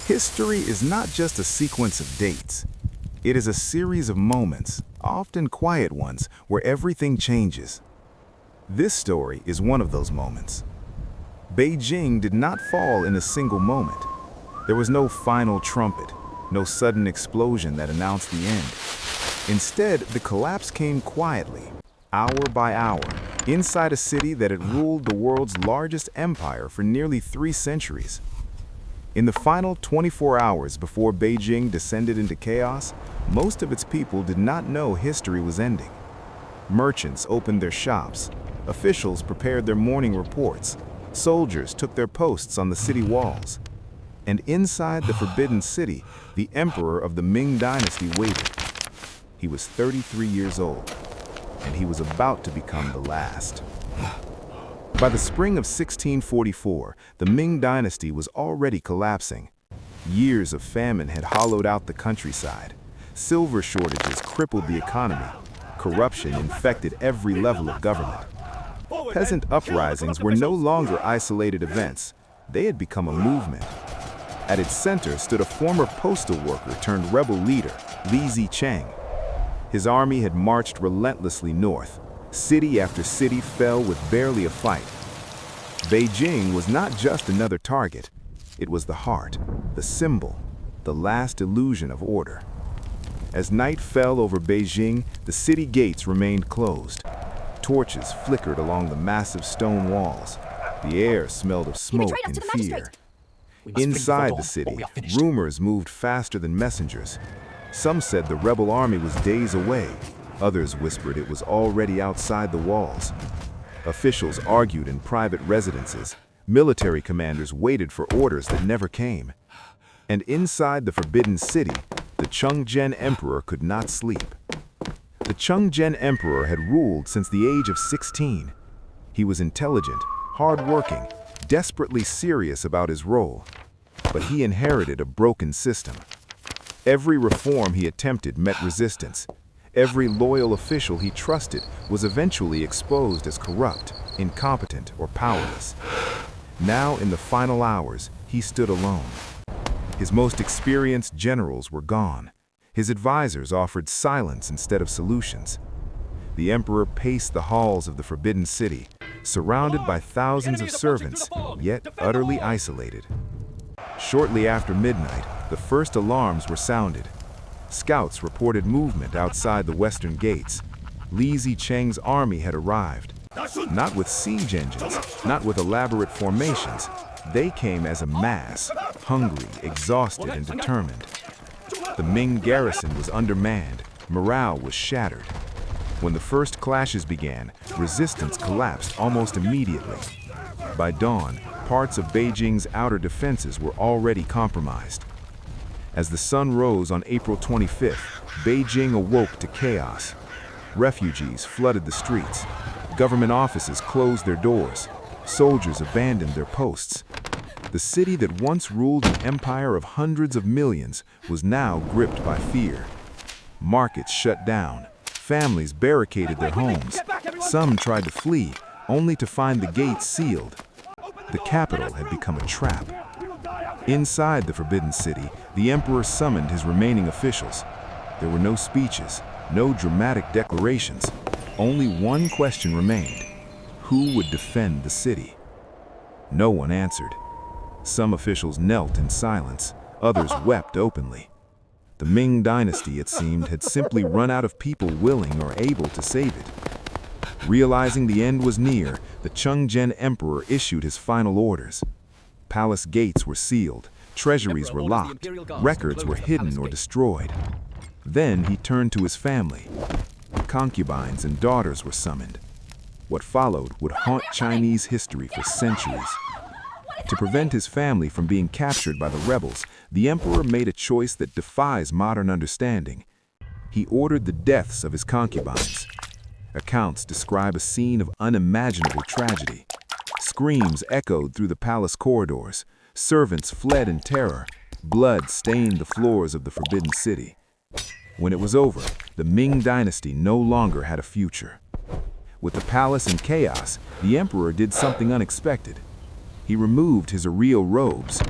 History is not just a sequence of dates. It is a series of moments, often quiet ones, where everything changes. This story is one of those moments. Beijing did not fall in a single moment. There was no final trumpet, no sudden explosion that announced the end. Instead, the collapse came quietly, hour by hour, inside a city that had ruled the world's largest empire for nearly 3 centuries. In the final 24 hours before Beijing descended into chaos, most of its people did not know history was ending. Merchants opened their shops, officials prepared their morning reports, soldiers took their posts on the city walls. And inside the Forbidden City, the Emperor of the Ming Dynasty waited. He was 33 years old, and he was about to become the last. By the spring of 1644, the Ming Dynasty was already collapsing. Years of famine had hollowed out the countryside. Silver shortages crippled the economy. Corruption infected every level of government. Peasant uprisings were no longer isolated events. They had become a movement. At its center stood a former postal worker turned rebel leader, Li Zicheng. His army had marched relentlessly north. City after city fell with barely a fight. Beijing was not just another target. It was the heart, the symbol, the last illusion of order. As night fell over Beijing, the city gates remained closed. Torches flickered along the massive stone walls. The air smelled of smoke and fear. Inside the city, rumors moved faster than messengers. Some said the rebel army was days away. Others whispered it was already outside the walls. Officials argued in private residences. Military commanders waited for orders that never came. And inside the Forbidden City, the Chongzhen Emperor could not sleep. The Chongzhen Emperor had ruled since the age of 16. He was intelligent, hard-working, desperately serious about his role. But he inherited a broken system. Every reform he attempted met resistance. Every loyal official he trusted was eventually exposed as corrupt, incompetent, or powerless. Now, in the final hours, he stood alone. His most experienced generals were gone. His advisors offered silence instead of solutions. The emperor paced the halls of the Forbidden City, surrounded by thousands of servants, yet utterly isolated. Shortly after midnight, the first alarms were sounded. Scouts reported movement outside the western gates. Li Zicheng's army had arrived. Not with siege engines, not with elaborate formations. They came as a mass, hungry, exhausted, and determined. The Ming garrison was undermanned. Morale was shattered. When the first clashes began, resistance collapsed almost immediately. By dawn, parts of Beijing's outer defenses were already compromised. As the sun rose on April 25th, Beijing awoke to chaos. Refugees flooded the streets. Government offices closed their doors. Soldiers abandoned their posts. The city that once ruled an empire of hundreds of millions was now gripped by fear. Markets shut down. Families barricaded their homes. Some tried to flee, only to find the gates sealed. The capital had become a trap. Inside the Forbidden City, the emperor summoned his remaining officials. There were no speeches, no dramatic declarations. Only one question remained. Who would defend the city? No one answered. Some officials knelt in silence, others wept openly. The Ming Dynasty, it seemed, had simply run out of people willing or able to save it. Realizing the end was near, the Chongzhen Emperor issued his final orders. Palace gates were sealed, treasuries were locked, records were hidden or destroyed. Then he turned to his family. Concubines and daughters were summoned. What followed would haunt Chinese history for centuries. To prevent his family from being captured by the rebels, the emperor made a choice that defies modern understanding. He ordered the deaths of his concubines. Accounts describe a scene of unimaginable tragedy. Screams echoed through the palace corridors. Servants fled in terror. Blood stained the floors of the Forbidden City. When it was over, the Ming Dynasty no longer had a future. With the palace in chaos, the emperor did something unexpected. He removed his imperial robes.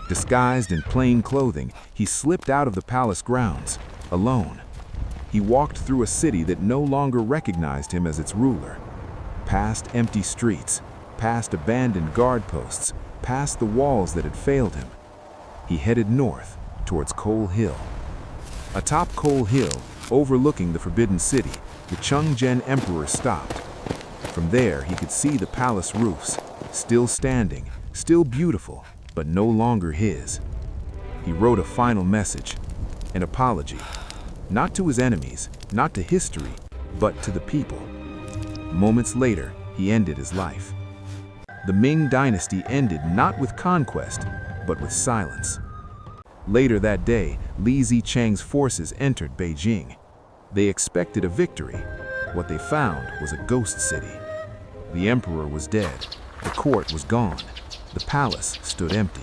Disguised in plain clothing, he slipped out of the palace grounds, alone. He walked through a city that no longer recognized him as its ruler. Past empty streets, past abandoned guard posts, past the walls that had failed him. He headed north, towards Coal Hill. Atop Coal Hill, overlooking the Forbidden City, the Chongzhen Emperor stopped. From there, he could see the palace roofs, still standing, still beautiful, but no longer his. He wrote a final message, an apology, not to his enemies, not to history, but to the people. Moments later, he ended his life. The Ming Dynasty ended not with conquest, but with silence. Later that day, Li Zicheng's forces entered Beijing. They expected a victory. What they found was a ghost city. The emperor was dead. The court was gone. The palace stood empty.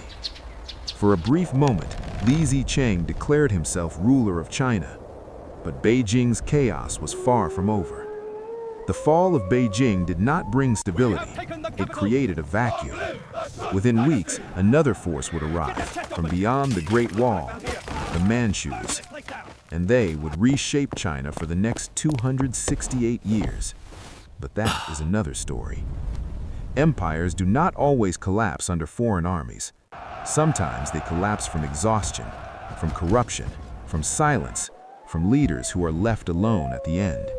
For a brief moment, Li Zicheng declared himself ruler of China. But Beijing's chaos was far from over. The fall of Beijing did not bring stability. It created a vacuum. Within weeks, another force would arrive from beyond the Great Wall, the Manchus, and they would reshape China for the next 268 years. But that is another story. Empires do not always collapse under foreign armies. Sometimes they collapse from exhaustion, from corruption, from silence, from leaders who are left alone at the end.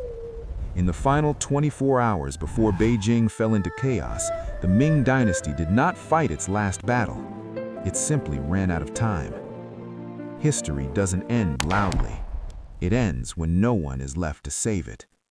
In the final 24 hours before Beijing fell into chaos, the Ming Dynasty did not fight its last battle. It simply ran out of time. History doesn't end loudly. It ends when no one is left to save it.